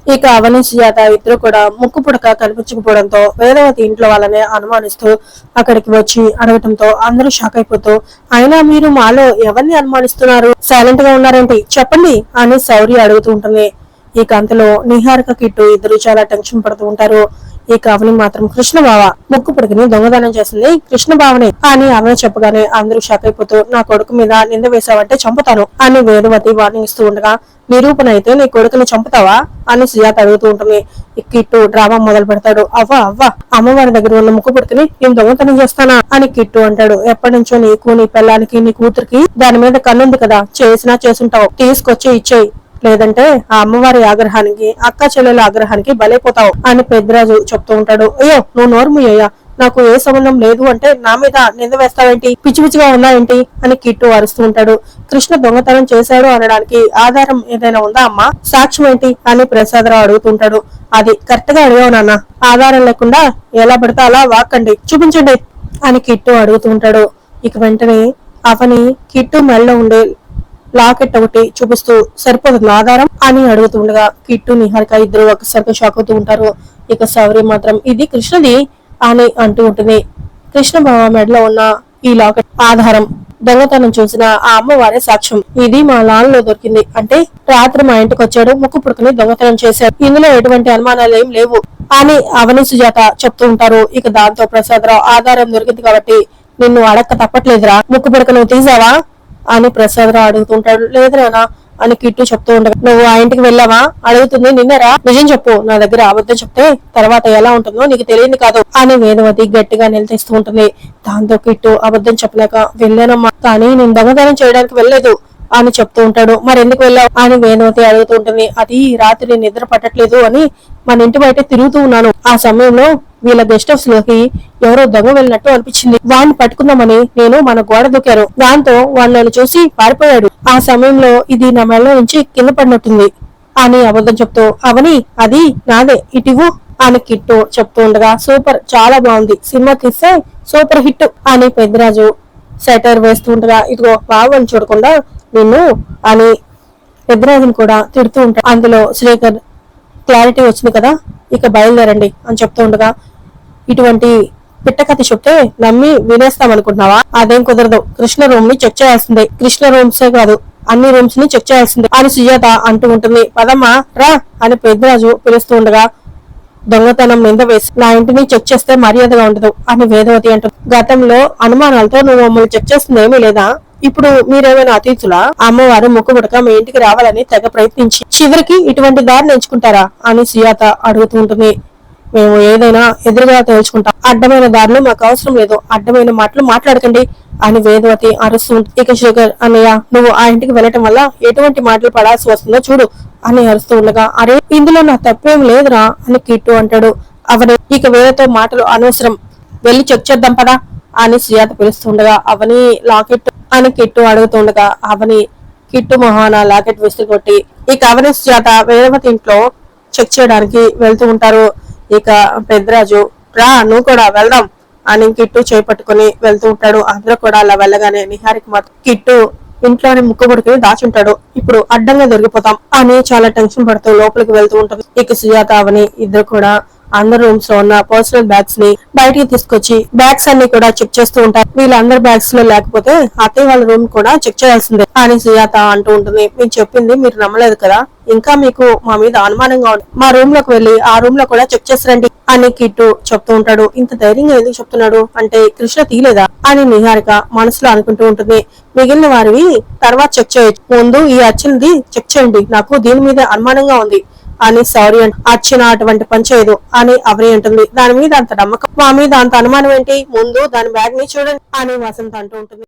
ఇక అవని సుజాత ఇద్దరు కూడా ముక్కు పుడక కనిపించకపోవడంతో వేదవతి ఇంట్లో వాళ్ళని అనుమానిస్తూ అక్కడికి వచ్చి అడగటంతో అందరూ షాక్ అయిపోతూ, అయినా మీరు మాలో ఎవరిని అనుమానిస్తున్నారు, సైలెంట్ గా ఉన్నారేంటి చెప్పండి అని శౌర్య అడుగుతూ ఉంటుంది. ఇక అంతలో నిహారిక కిట్టు ఇద్దరు చాలా టెన్షన్ పడుతూ ఉంటారు. ఇక అవని మాత్రం కృష్ణ బావ ముక్కు పుడకని దొంగదానం చేసింది కృష్ణ బావనే అని అవని చెప్పగానే అందరూ షాక్ అయిపోతూ, నా కొడుకు మీద నింద వేశావంటే చంపుతాను అని వేదవతి వార్నింగ్ ఇస్తూ ఉండగా, నిరూపణ అయితే నీ కొడుకుని చంపుతావా అని సుజాత అడుగుతూ ఉంటుంది. కిట్టు డ్రామా మొదలు పెడతాడు. అవ్వ అమ్మవారి దగ్గర ఉన్న ముక్కు పుడకని నేను దొంగతనం చేస్తానా అని కిట్టు అంటాడు. ఎప్పటి నుంచో నీకు నీ పిల్లానికి నీ కూతురికి దాని మీద కన్నుంది కదా, చేసినా చేసుంటావు, తీసుకొచ్చి ఇచ్చేయి, లేదంటే ఆ అమ్మవారి ఆగ్రహానికి అక్క చెల్లెల ఆగ్రహానికి బలైపోతావు అని పెద్దరాజు చెప్తూ ఉంటాడు. అయ్యో నువ్వు నోర్ముయ్యా, నాకు ఏ సంబంధం లేదు అంటే నా మీద నింద వేస్తావేంటి, పిచ్చి పిచ్చిగా ఉన్నాయేంటి అని కిట్టు అరుస్తూ ఉంటాడు. కృష్ణ దొంగతనం చేశాడు అనడానికి ఆధారం ఏదైనా ఉందా అమ్మా, సాక్ష్యం ఏంటి అని ప్రసాదరావు అడుగుతుంటాడు. అది కరెక్ట్ గా అడిగావు నాన్న, ఆధారం లేకుండా ఎలా పడితే అలా వాక్కండి, చూపించండి అని కిట్టు అడుగుతూ ఉంటాడు. ఇక వెంటనే అవని కిట్టు మెడలో ఉండే లాకెట్ ఒకటి చూపిస్తూ సరిపోతుంది ఆధారం అని అడుగుతుండగా కిట్టు నిహారిక ఇద్దరు ఒకసారిగా షాక్ అవుతూ ఉంటారు. ఇక శౌర్య మాత్రం ఇది కృష్ణది అని అంటూ ఉంటుంది. కృష్ణ బావ మెడలో ఉన్న ఈ లాకెట్ ఆధారం, దొంగతనం చూసిన ఆ అమ్మవారే సాక్ష్యం, ఇది మా లాన్లో దొరికింది, అంటే రాత్రి మా ఇంటికి వచ్చాడు, ముక్కు పుడకని దొంగతనం చేశాడు, ఇందులో ఎటువంటి అనుమానాలు ఏం లేవు అని అవని సుజాత చెప్తూ ఉంటారు. ఇక దాంతో ప్రసాదరావు ఆధారం దొరికింది కాబట్టి నిన్ను అడక్క తప్పట్లేదురా, ముక్కు పుడక నువ్వు తీసావా అని ప్రసాదరావు అడుగుతుంటాడు. లేదురానా అని కిట్టు చెప్తూ ఉండగా, నువ్వు ఆ ఇంటికి వెళ్ళావా అడుగుతుంది. నిన్నరా, నిజం చెప్పు, నా దగ్గర అబద్ధం చెప్తే తర్వాత ఎలా ఉంటుందో నీకు తెలియదు కాదు అని వేదవతి గట్టిగా నిలదీస్తూ ఉంటుంది. దాంతో కిట్టు అబద్ధం చెప్పలేక, వెళ్ళానమ్మా, కానీ నేను దొంగతనం చేయడానికి వెళ్ళలేదు అని చెప్తూ ఉంటాడు. మరెందుకు వెళ్ళావు అని వేదవతి అడుగుతూ ఉంటుంది. అది రాత్రి నిద్ర పట్టట్లేదు అని మన ఇంటి బయట తిరుగుతూ ఉన్నాను, ఆ సమయంలో వీళ్ళ గెస్ట్ హౌస్ లోకి ఎవరో దొంగ వెళ్ళినట్టు అనిపించింది, వాడిని పట్టుకుందామని నేను మన గోడ దూకాను, దాంతో వాడు నన్ను చూసి పారిపోయాడు, ఆ సమయంలో ఇది నా మెడలో నుంచి కింద పడినట్టుంది అని అబద్ధం చెప్తూ, అవని అది నాదే, ఇటివు అని కిట్టు చెప్తూ ఉండగా, సూపర్, చాలా బాగుంది, సినిమా తీస్తే సూపర్ హిట్ అని పెద్దరాజు సెటర్ వేస్తూ ఉండగా, ఇదిగో బావని చూడకుండా నిన్ను అని పెద్దరాజుని కూడా తిడుతూ ఉంటాడు. అందులో శ్రీకర్ క్లారిటీ వచ్చింది కదా, ఇక బయలుదేరండి అని చెప్తూ ఉండగా, ఇటువంటి పిట్టకథ చెప్తే నమ్మి వినేస్తామనుకుంటున్నావా, అదేం కుదరదు, కృష్ణ రూమ్ ని చెక్ చేయాల్సిందే, కృష్ణ రూమ్సే కాదు అన్ని రూమ్స్ ని చెక్ చేయాల్సిందే అని సుజాత అంటూ ఉంటుంది. పదమ్మా రా అని పెద్దరాజు పిలుస్తూ ఉండగా, దొంగతనం నింద వేసి నా ఇంటిని చెక్ చేస్తే మర్యాదగా ఉండదు అని వేదవతి అంటుంది. గతంలో అనుమానాలతో నువ్వు మమ్మల్ని చెక్ చేస్తుంది ఏమీ లేదా, ఇప్పుడు మీరేమైనా అతిథులా, అమ్మవారు ముక్కు పుడక మీ ఇంటికి రావాలని తెగ ప్రయత్నించి చివరికి ఇటువంటి దారిని ఎంచుకుంటారా అని సుజాత అడుగుతూ ఉంటుంది. మేము ఏదైనా ఎదురుగా తేల్చుకుంటాం, అడ్డమైన దారిలో మాకు అవసరం లేదు, అడ్డమైన మాటలు మాట్లాడకండి అని వేదవతి అరుస్తూ. ఇక శేఖర్ అన్నయ్య, నువ్వు ఆ ఇంటికి వెళ్ళటం వల్ల ఎటువంటి మాటలు పడాల్సి వస్తుందో చూడు అని అరుస్తూ ఉండగా, అరే ఇందులో నా తప్పేం లేదురా అని కిట్టు అంటాడు. అవని ఇక వేదతో మాటలు అనవసరం, వెళ్లి చెక్ చేద్దాం పదా అని సుజాత పిలుస్తుండగా, అవని లాకెట్ అని కిట్టు అడుగుతుండగా, అవని కిట్టు మొహాన లాకెట్ విసిరికొట్టి ఇక అవని సుజాత వేదవతి ఇంట్లో చెక్ చేయడానికి వెళ్తూ ఉంటారు. ఇక పెద్దరాజు రా నువ్వు కూడా వెళ్దాం అని కిట్టు చేపట్టుకుని వెళ్తూ ఉంటాడు. అందరూ కూడా అలా వెళ్ళగానే నిహారికి మాత్రం కిట్టు ఇంట్లోనే ముక్కు పుడకని దాచుంటాడు, ఇప్పుడు అడ్డంగా దొరికిపోతాం అని చాలా టెన్షన్ పడుతూ లోపలికి వెళ్తూ ఉంటుంది. ఇక సుజాత అవని ఇద్దరు కూడా అందరు రూమ్స్ లో ఉన్న పర్సనల్ బ్యాగ్స్ ని బయటికి తీసుకొచ్చి బ్యాగ్స్ అన్ని కూడా చెక్ చేస్తూ ఉంటారు. వీళ్ళందరి బ్యాగ్స్ లో లేకపోతే అత్తయ్య వాళ్ళ రూమ్ కూడా చెక్ చేయాల్సిందే అని సుజాత అంటూ ఉంటుంది. మేము చెప్పింది మీరు నమ్మలేదు కదా, ఇంకా మీకు మా మీద అనుమానంగా ఉంది, మా రూమ్ లోకి వెళ్లి ఆ రూమ్ లో కూడా చెక్ చేసిరండి అని కిట్టు చెప్తూ ఉంటాడు. ఇంత ధైర్యంగా ఎందుకు చెప్తున్నాడు అంటే కృష్ణ తీలేదా అని నిహారిక మనసులో అనుకుంటూ ఉంటుంది. మిగిలిన వారివి తర్వాత చెక్ చేయొచ్చు, ముందు ఈ అచ్చింది చెక్ చేయండి, నాకు దీని మీద అనుమానంగా ఉంది అని శౌర్య అచ్చిన అటువంటి పని చేయదు అని అవని అంటుంది. దాని మీద అంత నమ్మకం, మా మీద అంత అనుమానం ఏంటి, ముందు దాని బ్యాగ్ ని చూడండి అని వసంత అంటూ ఉంటుంది.